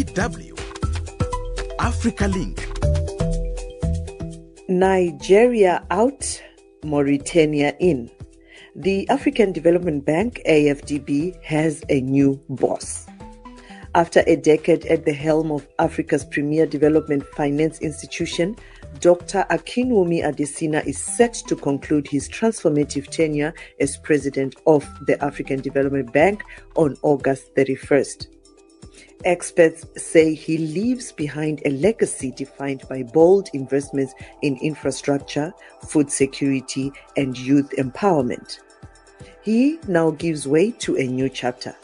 DW Africa Link. Nigeria out, Mauritania in. The African Development Bank, AFDB, has a new boss. After a decade at the helm of Africa's premier development finance institution, Dr. Akinwumi Adesina is set to conclude his transformative tenure as president of the African Development Bank on August 31st. Experts say he leaves behind a legacy defined by bold investments in infrastructure, food security, and youth empowerment. He now gives way to a new chapter.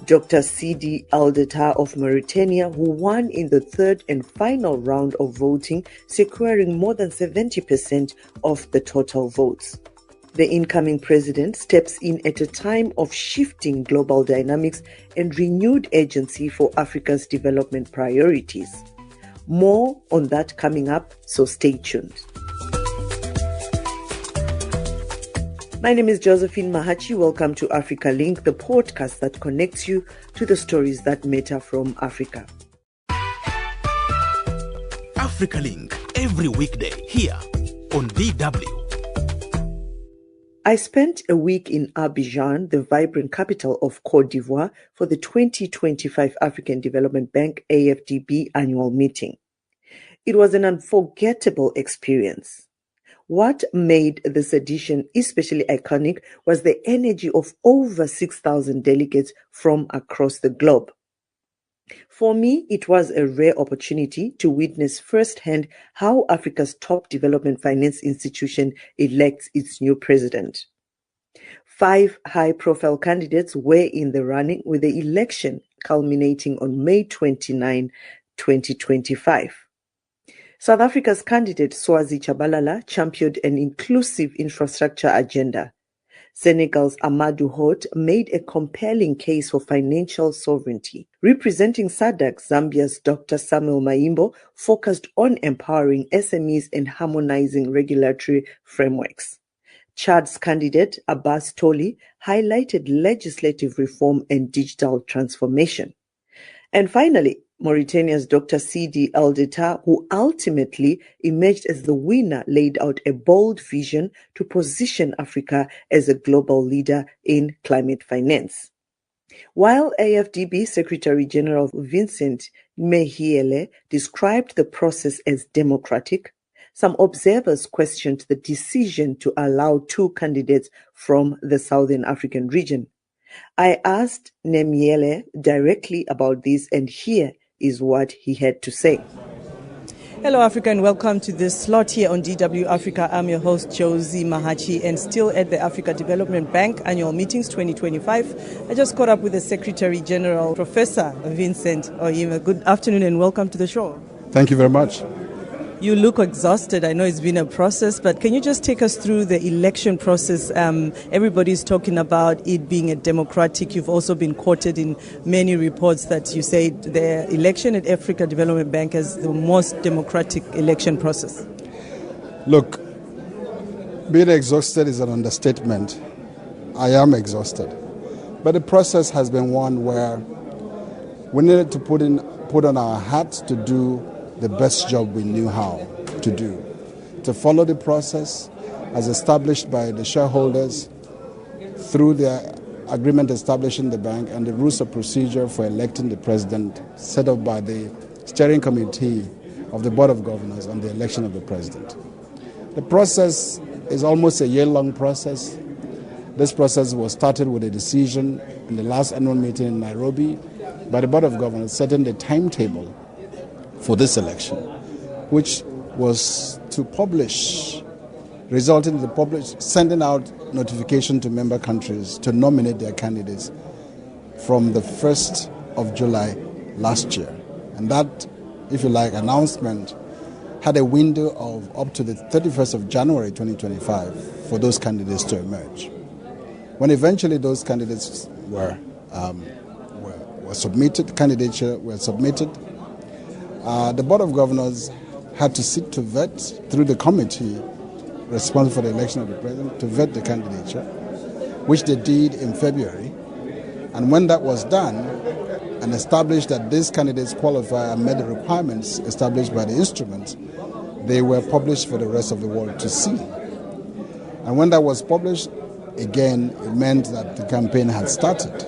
Dr. Sidi Aldeta of Mauritania, who won in the third and final round of voting, securing more than 70% of the total votes. The incoming president steps in at a time of shifting global dynamics and renewed urgency for Africa's development priorities. More on that coming up, so stay tuned. My name is Josephine Mahachi. Welcome to Africa Link, the podcast that connects you to the stories that matter from Africa. Africa Link, every weekday here on DW. I spent a week in Abidjan, the vibrant capital of Côte d'Ivoire, for the 2025 African Development Bank AFDB annual meeting. It was an unforgettable experience. What made this edition especially iconic was the energy of over 6,000 delegates from across the globe. For me, it was a rare opportunity to witness firsthand how Africa's top development finance institution elects its new president. 5 high-profile candidates were in the running, with the election culminating on May 29, 2025. South Africa's candidate Swazi Chabalala championed an inclusive infrastructure agenda. Senegal's Amadou Hott made a compelling case for financial sovereignty. Representing SADC, Zambia's Dr. Samuel Maimbo focused on empowering SMEs and harmonizing regulatory frameworks. Chad's candidate Abbas Toli highlighted legislative reform and digital transformation. And finally, Mauritania's Dr. Sidi Aldeta, who ultimately emerged as the winner, laid out a bold vision to position Africa as a global leader in climate finance. While AFDB Secretary General Vincent Mehiele described the process as democratic, some observers questioned the decision to allow 2 candidates from the Southern African region. I asked Nemiele directly about this, and here is what he had to say. Hello Africa, and welcome to this slot here on DW Africa. I'm your host Josie Mahachi, and still at the Africa Development Bank annual meetings 2025. I just caught up with the Secretary General, Professor Vincent Oyima. Good afternoon and welcome to the show. Thank you very much. You look exhausted. I know it's been a process, but can you just take us through the election process? Everybody's talking about it being a democratic. You've also been quoted in many reports that you say the election at Africa Development Bank has the most democratic election process. Look, being exhausted is an understatement. I am exhausted. But the process has been one where we needed to put on our hats to do the best job we knew how to do, to follow the process as established by the shareholders through the agreement establishing the bank and the rules of procedure for electing the president set up by the steering committee of the Board of Governors on the election of the president. The process is almost a year-long process. This process was started with a decision in the last annual meeting in Nairobi by the Board of Governors setting the timetable for this election, which was to publish, resulting in the sending out notification to member countries to nominate their candidates from the 1st of July last year. And that, if you like, announcement had a window of up to the 31st of January 2025 for those candidates to emerge. When eventually those candidates were submitted, candidature were submitted, the Board of Governors had to sit to vet through the committee responsible for the election of the president to vet the candidature, which they did in February. And when that was done, and established that these candidates qualify and met the requirements established by the instrument, they were published for the rest of the world to see. And when that was published, again, it meant that the campaign had started.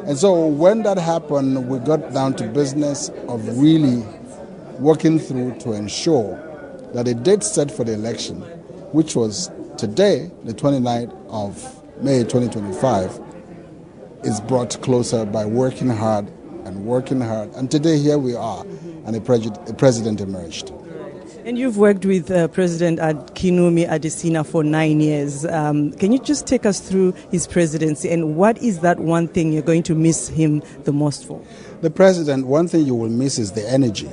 And so when that happened, we got down to business of really working through to ensure that a date set for the election, which was today, the 29th of May 2025, is brought closer by working hard. And today here we are, and a president emerged. And you've worked with President Kinumi Adesina for 9 years. Can you just take us through his presidency, and what is that one thing you're going to miss him the most for? The president, one thing you will miss is the energy.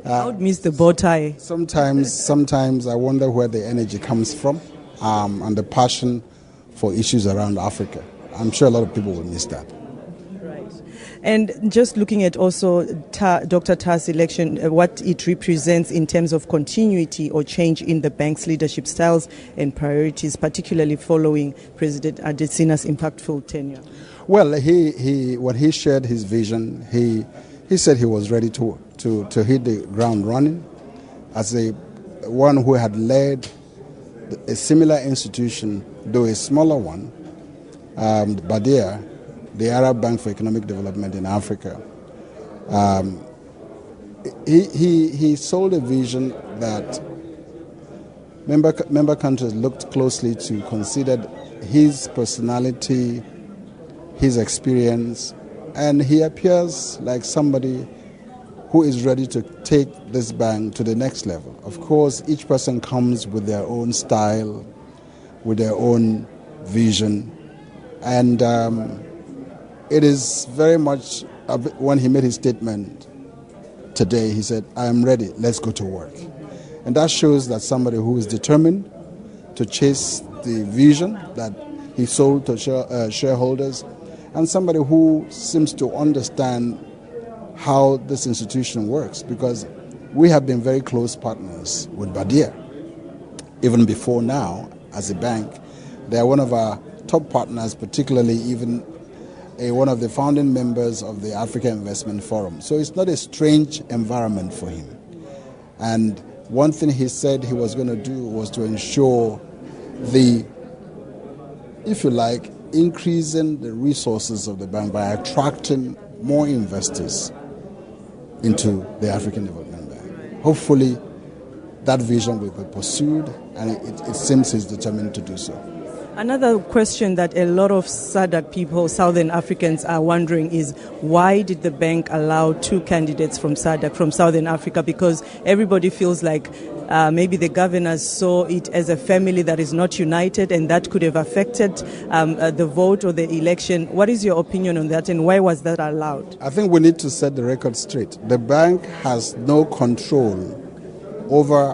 I would miss the bow tie. Sometimes I wonder where the energy comes from, and the passion for issues around Africa. I'm sure a lot of people will miss that. Right. And just looking at also Dr. Tah's election, what it represents in terms of continuity or change in the bank's leadership styles and priorities, particularly following President Adesina's impactful tenure. Well, when he shared his vision, he said he was ready to hit the ground running as one who had led a similar institution, though a smaller one, Badia, the Arab Bank for Economic Development in Africa. He sold a vision that member countries looked closely to, considered his personality, his experience, and he appears like somebody who is ready to take this bank to the next level. Of course, each person comes with their own style, with their own vision, and it is very much, when he made his statement today, he said, I am ready, let's go to work. And that shows that somebody who is determined to chase the vision that he sold to shareholders, and somebody who seems to understand how this institution works, because we have been very close partners with Badia. Even before now, as a bank, they are one of our top partners, particularly even one of the founding members of the Africa Investment Forum. So it's not a strange environment for him. And one thing he said he was going to do was to ensure if you like, increasing the resources of the bank by attracting more investors into the African Development Bank. Hopefully, that vision will be pursued, and it seems he's determined to do so. Another question that a lot of SADC people, Southern Africans, are wondering is why did the bank allow 2 candidates from SADC, from Southern Africa? Because everybody feels like maybe the governors saw it as a family that is not united, and that could have affected the vote or the election. What is your opinion on that, and why was that allowed? I think we need to set the record straight. The bank has no control over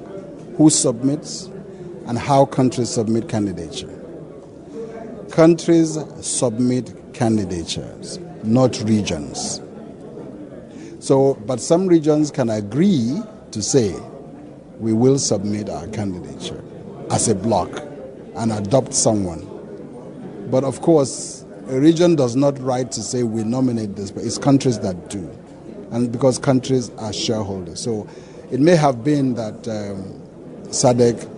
who submits and how countries submit candidature. Countries submit candidatures, not regions. But some regions can agree to say, we will submit our candidature as a bloc and adopt someone. But of course, a region does not right to say we nominate this, but it's countries that do. And because countries are shareholders. So it may have been that SADC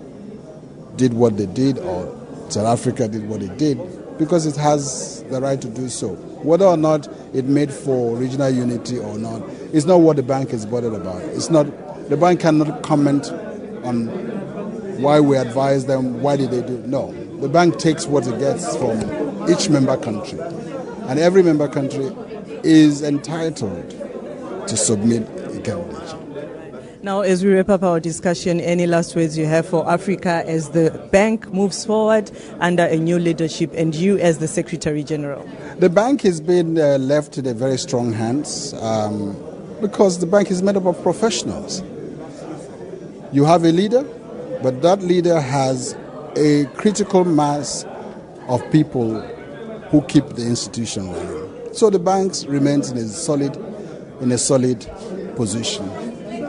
did what they did, or South Africa did what it did, because it has the right to do so. Whether or not it made for regional unity or not, it's not what the bank is bothered about. It's not. The bank cannot comment on why we advise them, why did they do it. No. The bank takes what it gets from each member country. And every member country is entitled to submit a candidature. Now, as we wrap up our discussion, any last words you have for Africa as the bank moves forward under a new leadership, and you as the Secretary General? The bank has been left in a very strong hands because the bank is made up of professionals. You have a leader, but that leader has a critical mass of people who keep the institution running. So the bank remains in a solid position.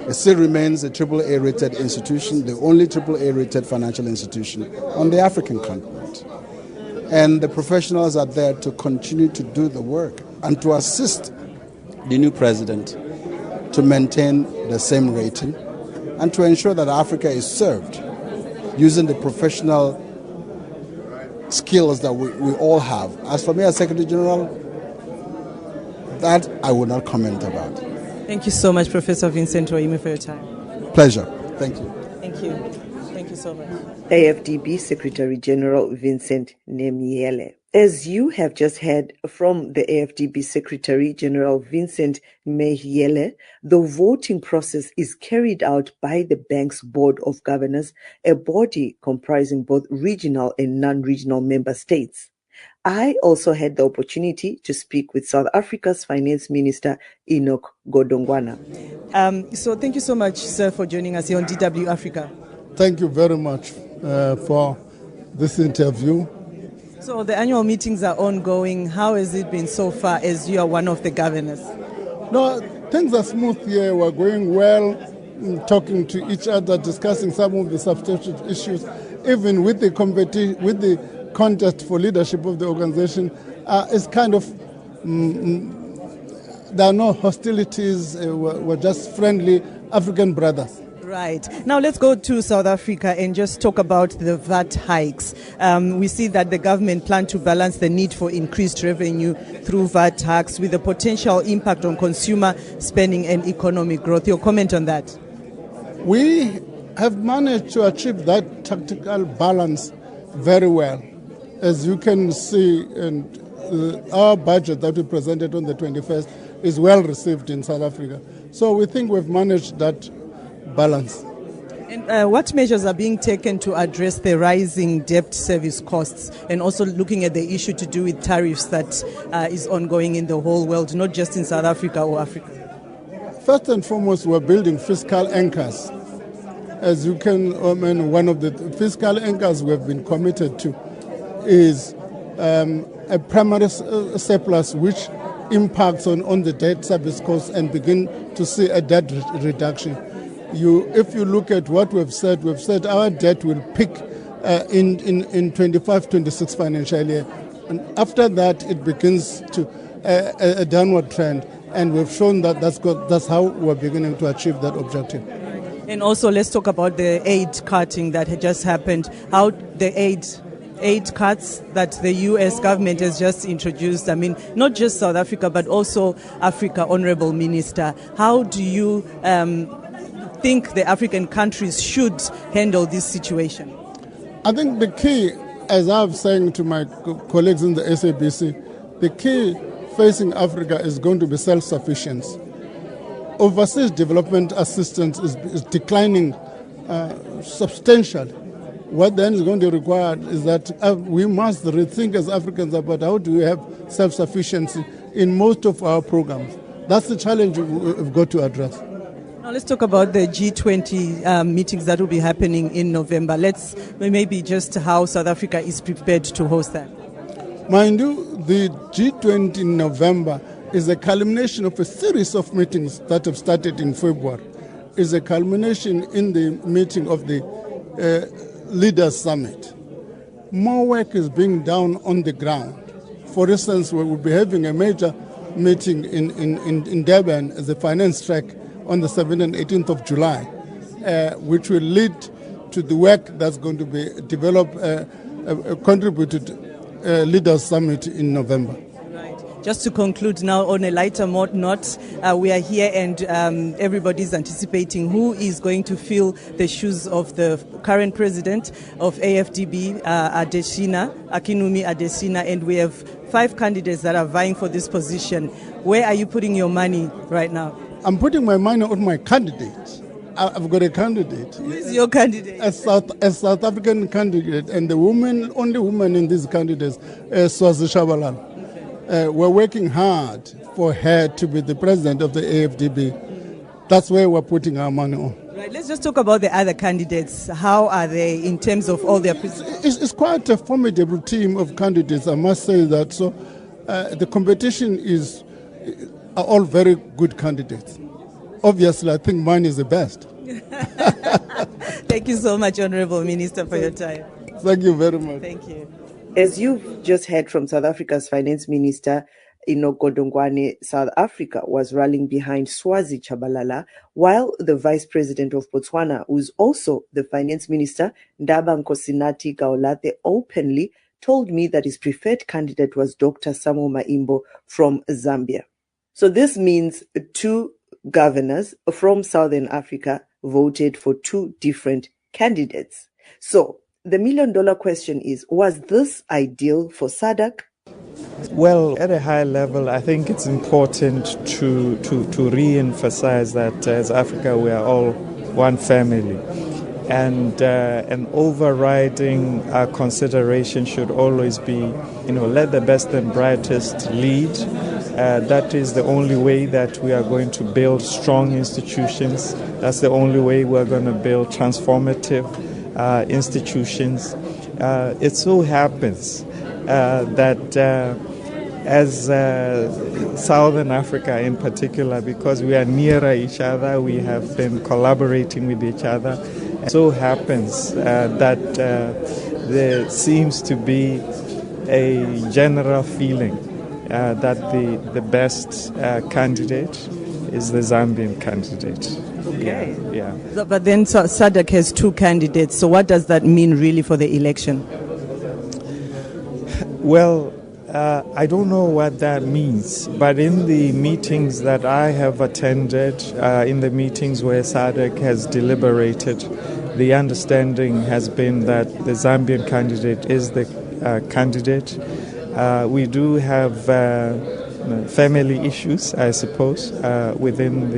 It still remains a AAA rated institution, the only AAA rated financial institution on the African continent. And the professionals are there to continue to do the work, and to assist the new president to maintain the same rating and to ensure that Africa is served using the professional skills that we all have. As for me as Secretary General, that I will not comment about. Thank you so much, Professor Vincent Oime, for your time. Pleasure. Thank you. Thank you. Thank you so much. AFDB Secretary General Vincent Nemiele. As you have just heard from the AFDB Secretary General Vincent Mehiele, the voting process is carried out by the bank's Board of Governors, a body comprising both regional and non-regional member states. I also had the opportunity to speak with South Africa's Finance Minister, Enoch Godongwana. So thank you so much, sir, for joining us here on DW Africa. Thank you very much for this interview. So the annual meetings are ongoing. How has it been so far as you are one of the governors? No, things are smooth here. We're going well, talking to each other, discussing some of the substantive issues, even with the contest for leadership of the organization. It's kind of, there are no hostilities. We're just friendly African brothers. Right. Now let's go to South Africa and just talk about the VAT hikes. We see that the government plans to balance the need for increased revenue through VAT hikes with the potential impact on consumer spending and economic growth. Your comment on that? We have managed to achieve that tactical balance very well. As you can see, and our budget that we presented on the 21st is well received in South Africa. So we think we've managed that balance. And what measures are being taken to address the rising debt service costs and also looking at the issue to do with tariffs that is ongoing in the whole world, not just in South Africa or Africa? First and foremost, we're building fiscal anchors. As you can, one of the fiscal anchors we've been committed to is a primary surplus which impacts on the debt service costs and begin to see a debt reduction. If you look at what we've said our debt will peak in 25-26 financial year. And after that, it begins to a downward trend. And we've shown that that's how we're beginning to achieve that objective. And also, let's talk about the aid cutting that had just happened. How the aid cuts that the U.S. government has just introduced, I mean, not just South Africa, but also Africa, Honorable Minister. How do you think the African countries should handle this situation? I think the key, as I've saying to my colleagues in the SABC, the key facing Africa is going to be self-sufficiency. Overseas development assistance is declining substantially. What then is going to require is that we must rethink as Africans about how do we have self-sufficiency in most of our programs. That's the challenge we've got to address. Now let's talk about the G20 meetings that will be happening in November. Let's maybe just how South Africa is prepared to host that. Mind you, the G20 in November is a culmination of a series of meetings that have started in February. It's a culmination in the meeting of the Leaders Summit. More work is being done on the ground. For instance, we will be having a major meeting in Durban as a finance track on the 17th and 18th of July, which will lead to the work that's going to be developed, contributed Leaders Summit in November. Just to conclude now on a lighter note, we are here and everybody's anticipating who is going to fill the shoes of the current president of AFDB, Akinwumi Adesina, and we have 5 candidates that are vying for this position. Where are you putting your money right now? I'm putting my money on my candidate. I've got a candidate. Who is your candidate? A South African candidate, and the only woman in these candidates is Swazi Shabalala. We're working hard for her to be the president of the AFDB. That's where we're putting our money on. Right. Let's just talk about the other candidates. How are they in terms of all their... It's quite a formidable team of candidates, I must say that. So the competition are all very good candidates. Obviously, I think mine is the best. Thank you so much, Honorable Minister, for your time. Thank you very much. Thank you. As you've just heard from South Africa's Finance Minister, Gonguana, South Africa, was rallying behind Swazi Chabalala, while the Vice President of Botswana, who is also the Finance Minister, Ndaba Nkosinati Gaolathe, openly told me that his preferred candidate was Dr. Samuel Maimbo from Zambia. So this means two governors from Southern Africa voted for two different candidates. So the million-dollar question is, was this ideal for SADC? Well, at a high level, I think it's important to re-emphasize that as Africa, we are all one family. And an overriding consideration should always be, let the best and brightest lead. That is the only way that we are going to build strong institutions. That's the only way we're going to build transformative institutions. It so happens that as Southern Africa in particular, because we are nearer each other, we have been collaborating with each other. It so happens that there seems to be a general feeling that the best candidate is the Zambian candidate. Okay. Yeah. But then SADC has two candidates, so what does that mean really for the election? Well, I don't know what that means, but in the meetings that I have attended, in the meetings where SADC has deliberated, the understanding has been that the Zambian candidate is the candidate. We do have family issues, I suppose, within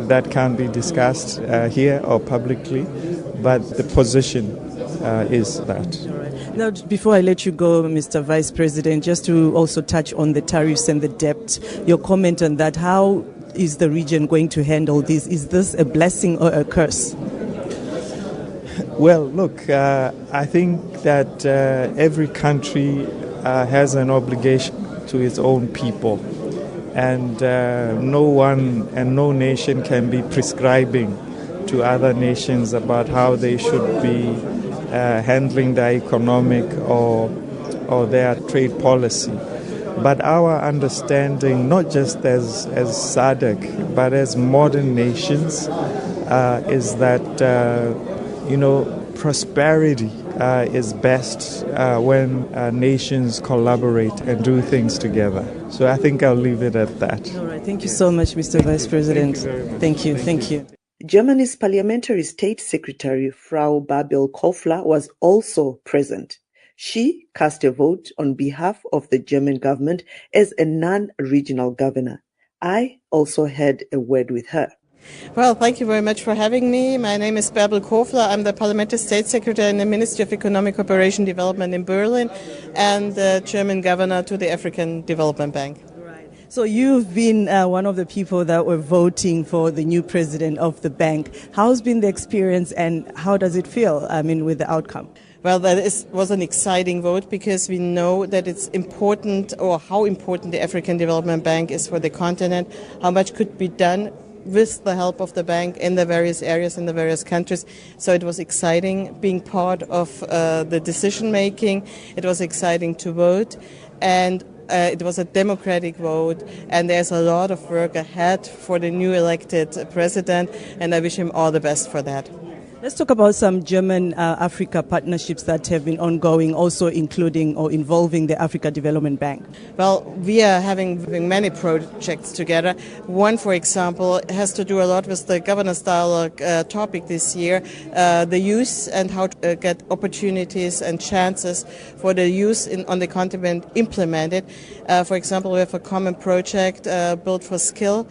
that can be discussed here or publicly, but the position is that. Now, before I let you go, Mr. Vice President, just to also touch on the tariffs and the debt, your comment on that, how is the region going to handle this? Is this a blessing or a curse? Well, look, I think that every country has an obligation to its own people, and no one and no nation can be prescribing to other nations about how they should be handling their economic or their trade policy. But our understanding, not just as SADC, but as modern nations, is that prosperity is best when nations collaborate and do things together. So I think I'll leave it at that. All right. Thank you so much, Mr. Vice President. Thank you. Thank you. Germany's Parliamentary State Secretary Frau Babel Kofler was also present. She cast a vote on behalf of the German government as a non-regional governor. I also had a word with her. Well, thank you very much for having me. My name is Babel Kofler. I'm the Parliamentary State Secretary in the Ministry of Economic Cooperation and Development in Berlin and the German governor to the African Development Bank. So you've been one of the people that were voting for the new president of the bank. How's been the experience and how does it feel, with the outcome? Well, that was an exciting vote because we know that it's important, or how important the African Development Bank is for the continent, how much could be done with the help of the bank in the various areas in the various countries. So it was exciting being part of the decision making. It was exciting to vote, and it was a democratic vote, and there's a lot of work ahead for the new elected president, and I wish him all the best for that. Let's talk about some German-Africa partnerships that have been ongoing, also including or involving the Africa Development Bank. Well, we are having many projects together. One, for example, has to do a lot with the governance dialogue topic this year, the youth and how to get opportunities and chances for the youth on the continent implemented. For example, we have a common project, Build for Skill,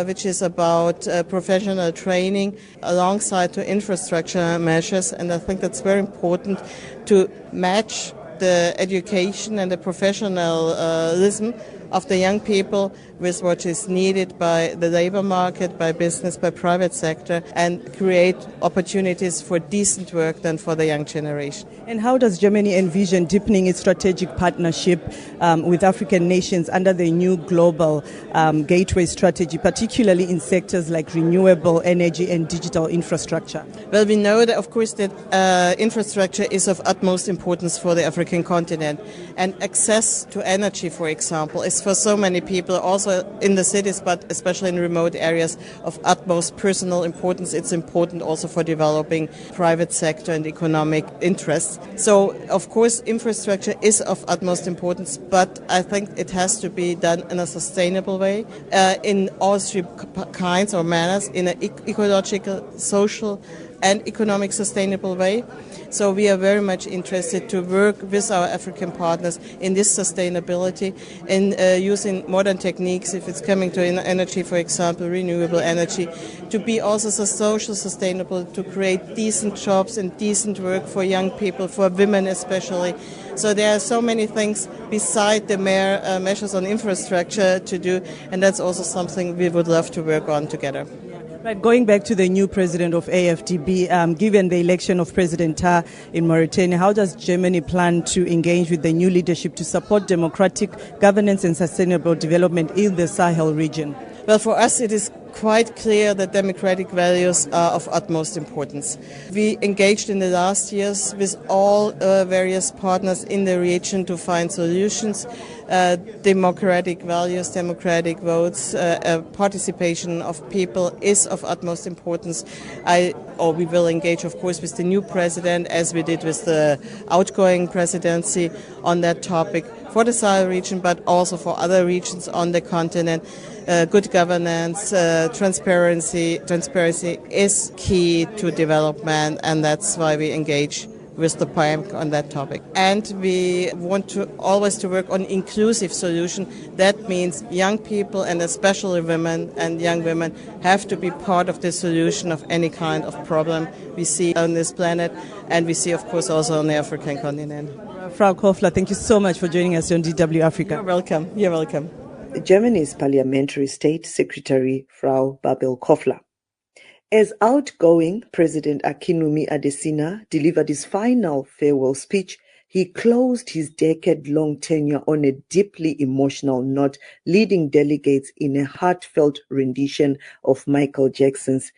which is about professional training alongside to infrastructure measures, and I think that's very important to match the education and the professionalism of the young people with what is needed by the labor market, by business, by private sector, and create opportunities for decent work then for the young generation. And how does Germany envision deepening its strategic partnership with African nations under the new global gateway strategy, particularly in sectors like renewable energy and digital infrastructure? Well, we know that, of course, that infrastructure is of utmost importance for the African continent. And access to energy, for example, is for so many people, also in the cities, but especially in remote areas, of utmost personal importance. It's important also for developing private sector and economic interests. So, of course, infrastructure is of utmost importance, but I think it has to be done in a sustainable way, in all three kinds or manners, in an ecological, social, and economic sustainable way. So we are very much interested to work with our African partners in this sustainability, in using modern techniques, if it's coming to energy, for example, renewable energy, to be also social sustainable, to create decent jobs and decent work for young people, for women especially. So there are so many things beside the mere measures on infrastructure to do, and that's also something we would love to work on together. Right, going back to the new president of AFDB, given the election of President Tah in Mauritania, how does Germany plan to engage with the new leadership to support democratic governance and sustainable development in the Sahel region? Well, for us it is quite clear that democratic values are of utmost importance. We engaged in the last years with all various partners in the region to find solutions. Democratic values, democratic votes, participation of people is of utmost importance. We will engage, of course, with the new president, as we did with the outgoing presidency, on that topic for the Sahel region, but also for other regions on the continent. Good governance, transparency is key to development, and that's why we engage with the bank on that topic. And we want to always to work on inclusive solution. That means young people, and especially women and young women, have to be part of the solution of any kind of problem we see on this planet, and we see, of course, also on the African continent. Frau Kofler, thank you so much for joining us on DW Africa. You're welcome. You're welcome. Germany's Parliamentary State Secretary, Frau Babel Kofler. As outgoing President Akinwumi Adesina delivered his final farewell speech, he closed his decade-long tenure on a deeply emotional note, leading delegates in a heartfelt rendition of Michael Jackson's